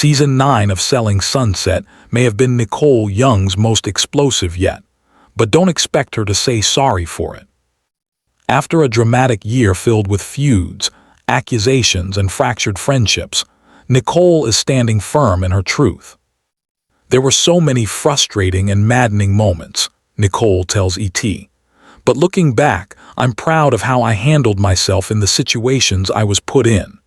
Season 9 of Selling Sunset may have been Nicole Young's most explosive yet, but don't expect her to say sorry for it. After a dramatic year filled with feuds, accusations, and fractured friendships, Nicole is standing firm in her truth. There were so many frustrating and maddening moments, Nicole tells ET. But looking back, I'm proud of how I handled myself in the situations I was put in.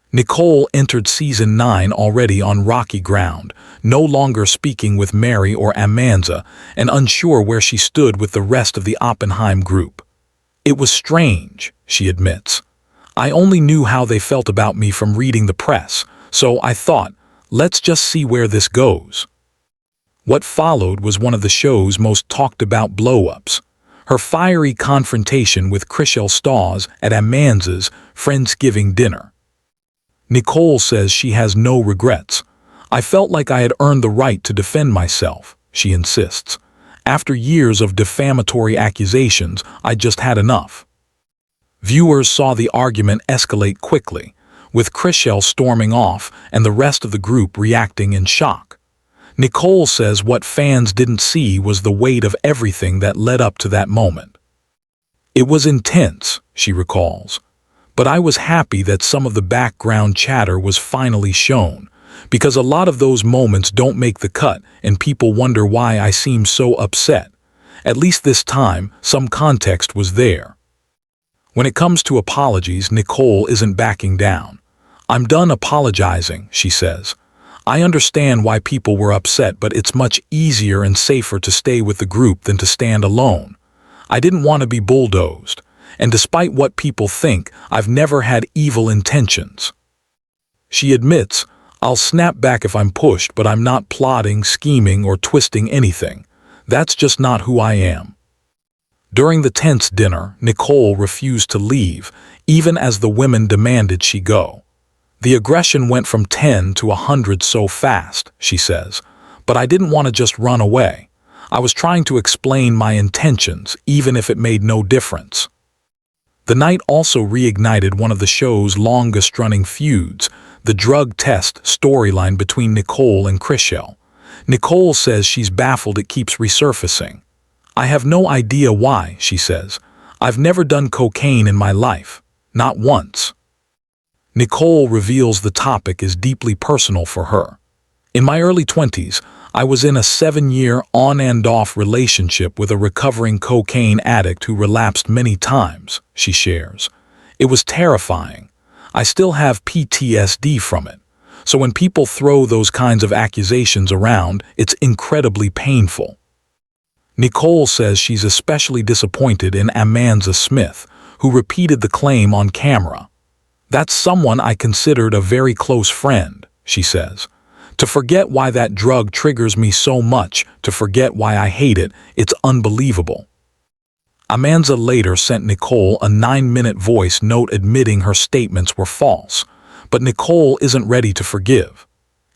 Nicole entered Season 9 already on rocky ground, no longer speaking with Mary or Amanza, and unsure where she stood with the rest of the Oppenheim group. It was strange, she admits. I only knew how they felt about me from reading the press, so I thought, let's just see where this goes. What followed was one of the show's most talked about blow-ups. Her fiery confrontation with Chrishell Stause at Amanza's Friendsgiving dinner. Nicole says she has no regrets. I felt like I had earned the right to defend myself, she insists. After years of defamatory accusations, I just had enough. Viewers saw the argument escalate quickly, with Chrishell storming off and the rest of the group reacting in shock. Nicole says what fans didn't see was the weight of everything that led up to that moment. It was intense, she recalls, but I was happy that some of the background chatter was finally shown, because a lot of those moments don't make the cut and people wonder why I seem so upset. At least this time, some context was there. When it comes to apologies, Nicole isn't backing down. I'm done apologizing, she says. I understand why people were upset, but it's much easier and safer to stay with the group than to stand alone. I didn't want to be bulldozed, and despite what people think, I've never had evil intentions. She admits, I'll snap back if I'm pushed, but I'm not plotting, scheming, or twisting anything. That's just not who I am. During the tense dinner, Nicole refused to leave, even as the women demanded she go. The aggression went from 10 to 100 so fast, she says, but I didn't want to just run away. I was trying to explain my intentions, even if it made no difference. The night also reignited one of the show's longest-running feuds, the drug test storyline between Nicole and Chrishell. Nicole says she's baffled it keeps resurfacing. I have no idea why, she says. I've never done cocaine in my life. Not once. Nicole reveals the topic is deeply personal for her. In my early 20s, I was in a 7-year on-and-off relationship with a recovering cocaine addict who relapsed many times, she shares. It was terrifying. I still have PTSD from it. So when people throw those kinds of accusations around, it's incredibly painful. Nicole says she's especially disappointed in Amanza Smith, who repeated the claim on camera. That's someone I considered a very close friend, she says. To forget why that drug triggers me so much, to forget why I hate it, it's unbelievable. Amanza later sent Nicole a 9-minute voice note admitting her statements were false, but Nicole isn't ready to forgive.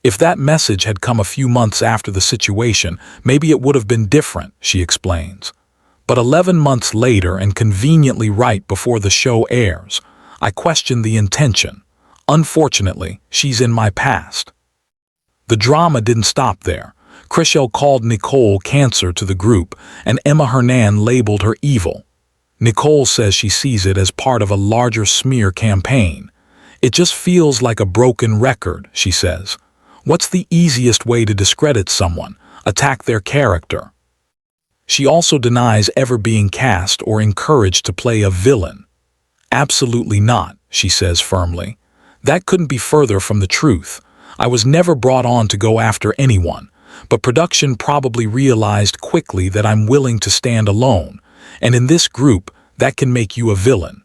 If that message had come a few months after the situation, maybe it would have been different, she explains. But 11 months later, and conveniently right before the show airs, I question the intention. Unfortunately, she's in my past. The drama didn't stop there. Chrishell called Nicole cancer to the group, and Emma Hernan labeled her evil. Nicole says she sees it as part of a larger smear campaign. It just feels like a broken record, she says. What's the easiest way to discredit someone? Attack their character. She also denies ever being cast or encouraged to play a villain. Absolutely not, she says firmly. That couldn't be further from the truth. I was never brought on to go after anyone, but production probably realized quickly that I'm willing to stand alone, and in this group, that can make you a villain.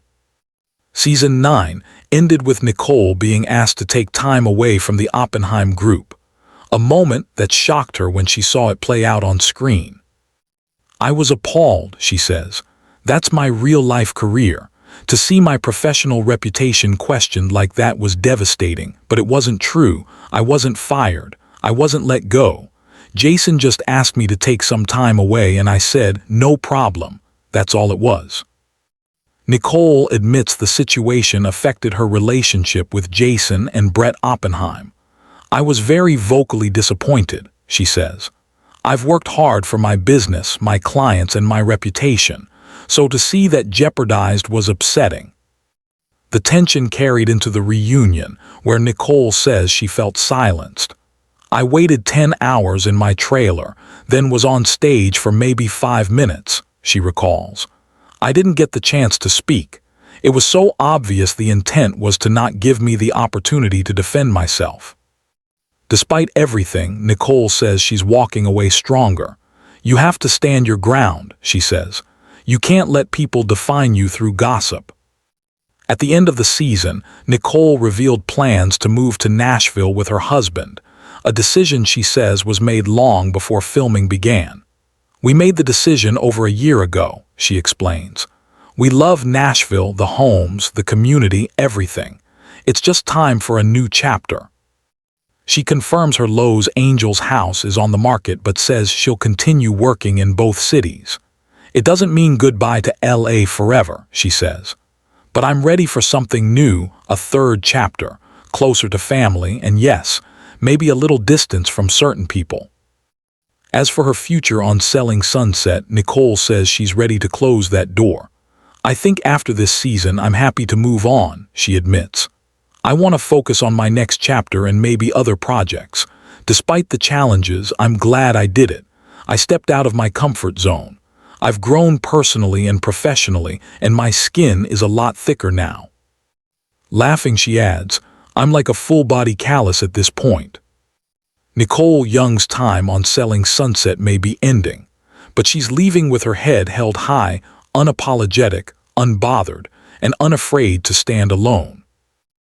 Season 9 ended with Nicole being asked to take time away from the Oppenheim group, a moment that shocked her when she saw it play out on screen. I was appalled, she says. That's my real-life career. To see my professional reputation questioned like that was devastating, but it wasn't true. I wasn't fired. I wasn't let go. Jason just asked me to take some time away and I said, no problem. That's all it was. Nicole admits the situation affected her relationship with Jason and Brett Oppenheim. I was very vocally disappointed, she says. I've worked hard for my business, my clients, and my reputation, so to see that jeopardized was upsetting. The tension carried into the reunion, where Nicole says she felt silenced. I waited 10 hours in my trailer, then was on stage for maybe 5 minutes, she recalls. I didn't get the chance to speak. It was so obvious the intent was to not give me the opportunity to defend myself. Despite everything, Nicole says she's walking away stronger. You have to stand your ground, she says. You can't let people define you through gossip. At the end of the season, Nicole revealed plans to move to Nashville with her husband, a decision she says was made long before filming began. We made the decision over a year ago, she explains. We love Nashville, the homes, the community, everything. It's just time for a new chapter. She confirms her Los Angeles house is on the market but says she'll continue working in both cities. It doesn't mean goodbye to LA forever, she says. But I'm ready for something new, a third chapter, closer to family and yes, maybe a little distance from certain people. As for her future on Selling Sunset, Nicole says she's ready to close that door. I think after this season I'm happy to move on, she admits. I want to focus on my next chapter and maybe other projects. Despite the challenges, I'm glad I did it. I stepped out of my comfort zone. I've grown personally and professionally, and my skin is a lot thicker now. Laughing, she adds, I'm like a full-body callus at this point. Nicole Young's time on Selling Sunset may be ending, but she's leaving with her head held high, unapologetic, unbothered, and unafraid to stand alone.